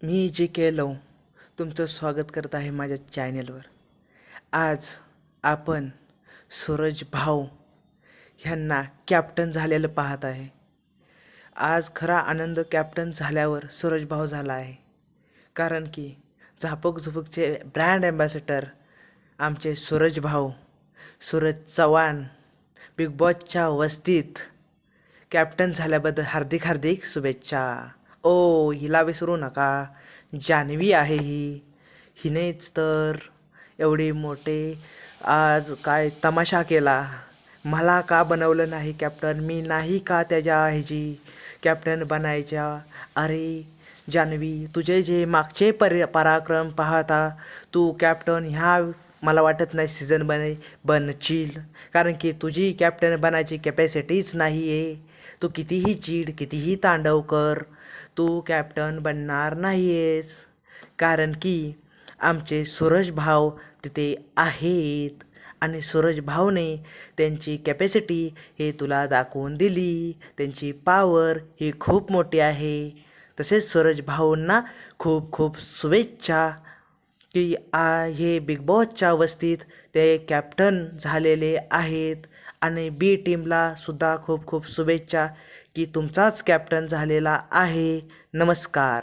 मी जी केलो तुमचं स्वागत करत आहे माझ्या चॅनलवर. आज आपण सूरज भाऊ ह्यांना कॅप्टन झालेलं पाहत आहे. आज खरा आनंद कॅप्टन झाल्यावर सूरज भाऊ झाला आहे, कारण की झापक झुपकचे ब्रँड ॲम्बॅसेडर आमचे सूरज भाऊ सूरज चव्हाण बिग बॉसच्या वस्तीत कॅप्टन झाल्याबद्दल हार्दिक हार्दिक शुभेच्छा. ओ हिला विसरू नका, जान्हवी आहे हिनेच तर एवढे मोठे आज काय तमाशा केला. मला का बनवलं नाही कॅप्टन, मी नाही का त्याच्या ह्याची कॅप्टन बनायच्या. अरे जान्हवी, तुझे जे मागचे पराक्रम पाहता तू कॅप्टन ह्या मला वाटत नाही सीझन बनशील, कारण की तुझी कॅप्टन बनायची कॅपॅसिटीच नाही आहे. तू कितीही चीड कितीही तांडव कर, तू कॅप्टन बनणार नाही आहेस, कारण की आमचे सूरज भाऊ तिथे आहेत आणि सूरज भाऊने त्यांची कॅपॅसिटी हे तुला दाखवून दिली. त्यांची पॉवर ही खूप मोठी आहे. तसेच सूरज भाऊंना खूप खूप शुभेच्छा की हे बिग बॉसच्या वस्तीत ते कॅप्टन झालेले आहेत. आणि बी टीमला सुद्धा खूप खूप शुभेच्छा की तुमचाच कॅप्टन झालेला आहे. नमस्कार.